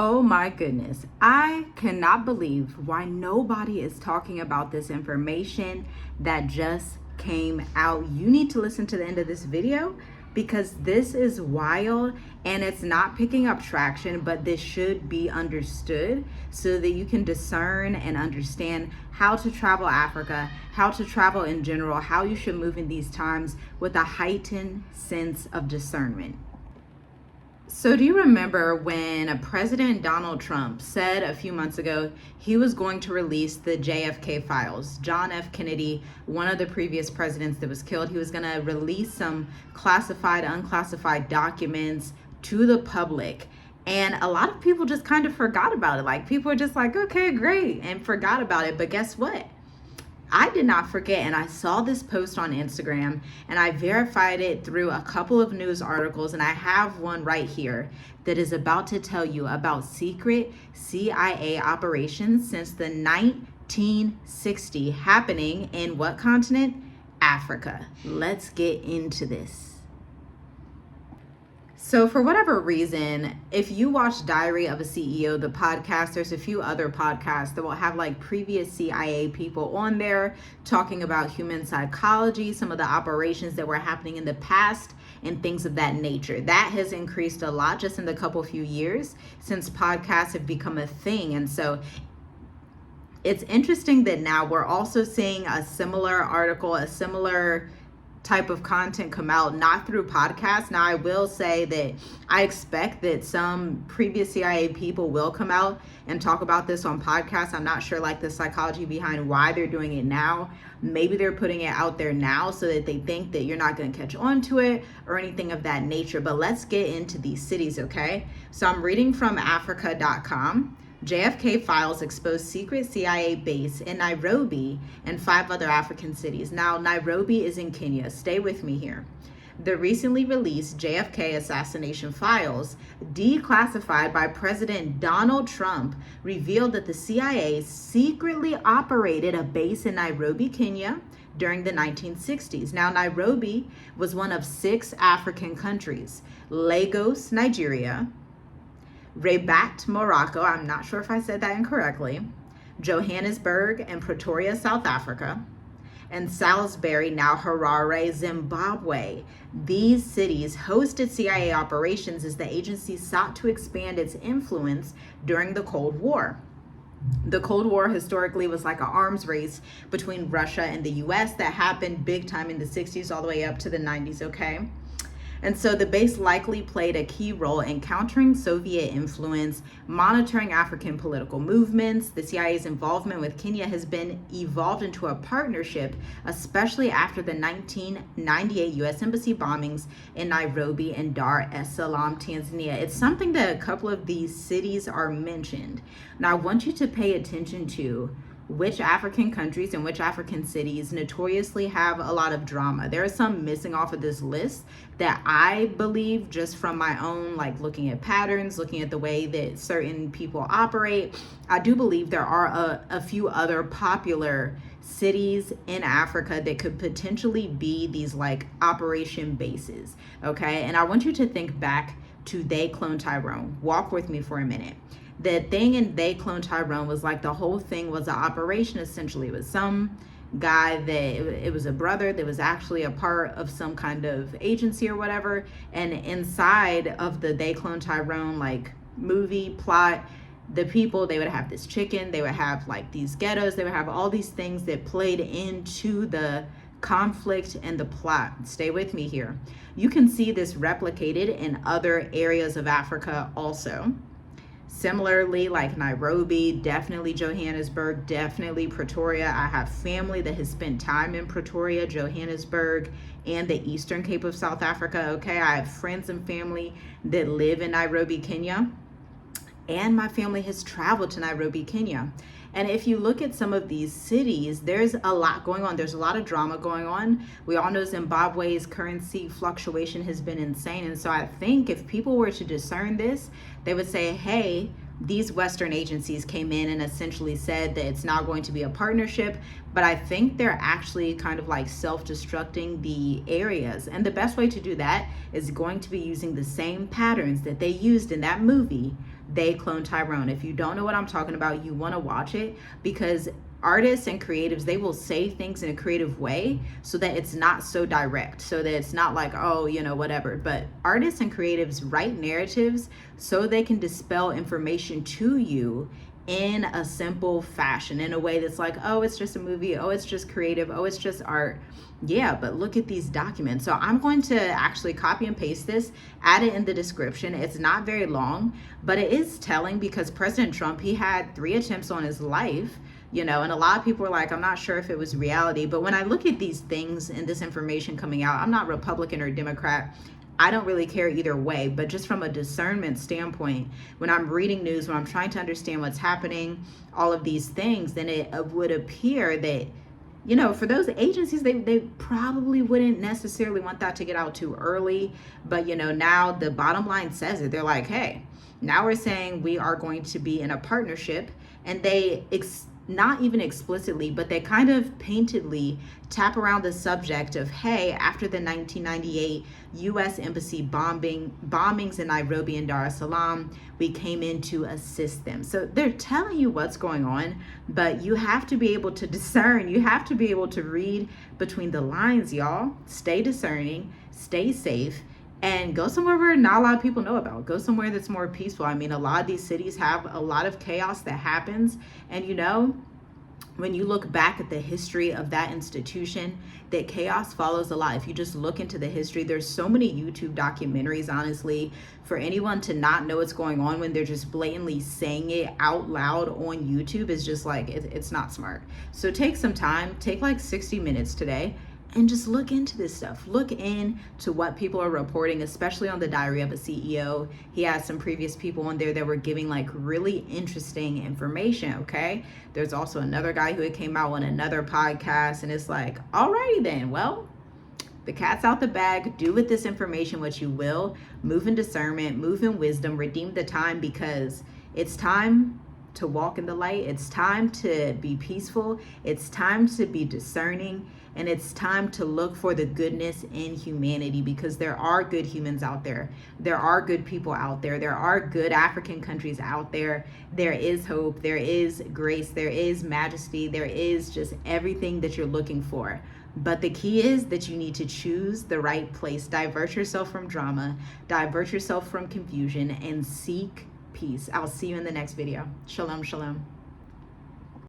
Oh my goodness. I cannot believe why nobody is talking about this information that just came out. You need to listen to the end of this video because this is wild and it's not picking up traction, but this should be understood so that you can discern and understand how to travel Africa, how to travel in general, how you should move in these times with a heightened sense of discernment. So, do you remember when President Donald Trump said a few months ago he was going to release the JFK files? John F. Kennedy, one of the previous presidents that was killed, he was going to release some classified, unclassified documents to the public. And a lot of people just kind of forgot about it. Like, people were just like, okay, great, and forgot about it. But guess what? I did not forget, and I saw this post on Instagram and I verified it through a couple of news articles, and I have one right here that is about to tell you about secret CIA operations since the 1960s happening in what continent? Africa. Let's get into this. So for whatever reason, if you watch Diary of a CEO, the podcast, there's a few other podcasts that will have like previous CIA people on there talking about human psychology, some of the operations that were happening in the past and things of that nature. That has increased a lot just in the few years since podcasts have become a thing. And so it's interesting that now we're also seeing a similar article, a similar type of content come out, not through podcasts. Now, I will say that I expect that some previous CIA people will come out and talk about this on podcasts. I'm not sure like the psychology behind why they're doing it now. Maybe they're putting it out there now so that they think that you're not going to catch on to it or anything of that nature. But let's get into these cities, okay? So I'm reading from Africa.com. JFK Files expose secret CIA base in Nairobi and 5 other African cities. Now, Nairobi is in Kenya. Stay with me here. The recently released JFK assassination files, declassified by President Donald Trump, revealed that the CIA secretly operated a base in Nairobi, Kenya, during the 1960s. Now, Nairobi was one of 6 African countries: Lagos, Nigeria; Rabat, Morocco, I'm not sure if I said that incorrectly; Johannesburg and Pretoria, South Africa; and Salisbury, now Harare, Zimbabwe. These cities hosted CIA operations as the agency sought to expand its influence during the Cold War. The Cold War historically was like an arms race between Russia and the US that happened big time in the 60s all the way up to the 90s, okay? And so the base likely played a key role in countering Soviet influence, monitoring African political movements. The CIA's involvement with Kenya has been evolved into a partnership, especially after the 1998 U.S. Embassy bombings in Nairobi and Dar es Salaam, Tanzania. It's something that a couple of these cities are mentioned. Now, I want you to pay attention to which African countries and which African cities notoriously have a lot of drama. There are some missing off of this list that I believe, just from my own, like looking at patterns, looking at the way that certain people operate, I do believe there are a few other popular cities in Africa that could potentially be these like operation bases, okay? And I want you to think back to They Clone Tyrone. Walk with me for a minute. The thing in They Clone Tyrone was like the whole thing was an operation. Essentially, it was some guy that it was a brother that was actually a part of some kind of agency or whatever. And inside of the They Clone Tyrone like movie plot, the people, they would have this chicken, they would have like these ghettos, they would have all these things that played into the conflict and the plot. Stay with me here. You can see this replicated in other areas of Africa also. Similarly, like Nairobi, definitely Johannesburg, definitely Pretoria. I have family that has spent time in Pretoria, Johannesburg, and the Eastern Cape of South Africa, okay? I have friends and family that live in Nairobi, Kenya, and my family has traveled to Nairobi, Kenya. And if you look at some of these cities, there's a lot going on. There's a lot of drama going on. We all know Zimbabwe's currency fluctuation has been insane. And so I think if people were to discern this, they would say, hey, these Western agencies came in and essentially said that it's not going to be a partnership, but I think they're actually kind of like self-destructing the areas. And the best way to do that is going to be using the same patterns that they used in that movie They Clone Tyrone. If you don't know what I'm talking about, you want to watch it, because artists and creatives, they will say things in a creative way so that it's not so direct, so that it's not like, oh, whatever. But artists and creatives write narratives so they can dispel information to you in a simple fashion, in a way that's like, oh, it's just a movie, oh, it's just creative, oh, it's just art. Yeah, but look at these documents. So I'm going to actually copy and paste this, add it in the description. It's not very long, but it is telling, because President Trump, he had 3 attempts on his life, and a lot of people are like, I'm not sure if it was reality. But when I look at these things and this information coming out, I'm not Republican or Democrat. I don't really care either way, but just from a discernment standpoint, when I'm reading news, when I'm trying to understand what's happening, all of these things, then it would appear that, for those agencies, they probably wouldn't necessarily want that to get out too early. But, now the bottom line says it. They're like, hey, now we're saying we are going to be in a partnership. And they not even explicitly, but they kind of paintedly tap around the subject of, hey, after the 1998 U.S. Embassy bombings in Nairobi and Dar es Salaam, we came in to assist them. So they're telling you what's going on, but you have to be able to discern. You have to be able to read between the lines, y'all. Stay discerning, stay safe, and go somewhere where not a lot of people know about. Go somewhere that's more peaceful. I mean, a lot of these cities have a lot of chaos that happens. And when you look back at the history of that institution, that chaos follows a lot. If you just look into the history, there's so many YouTube documentaries, honestly, for anyone to not know what's going on when they're just blatantly saying it out loud on YouTube is just like, it's not smart. So take some time, take like 60 minutes today, and just look into this stuff. Look into what people are reporting, especially on the Diary of a CEO. He has some previous people on there that were giving like really interesting information, okay? There's also another guy who had came out on another podcast, and it's like, alrighty then, well, the cat's out the bag. Do with this information what you will. Move in discernment, move in wisdom, redeem the time, because it's time to walk in the light. It's time to be peaceful. It's time to be discerning. And it's time to look for the goodness in humanity, because there are good humans out there. There are good people out there. There are good African countries out there. There is hope. There is grace. There is majesty. There is just everything that you're looking for. But the key is that you need to choose the right place. Divert yourself from drama. Divert yourself from confusion and seek peace. I'll see you in the next video. Shalom, shalom.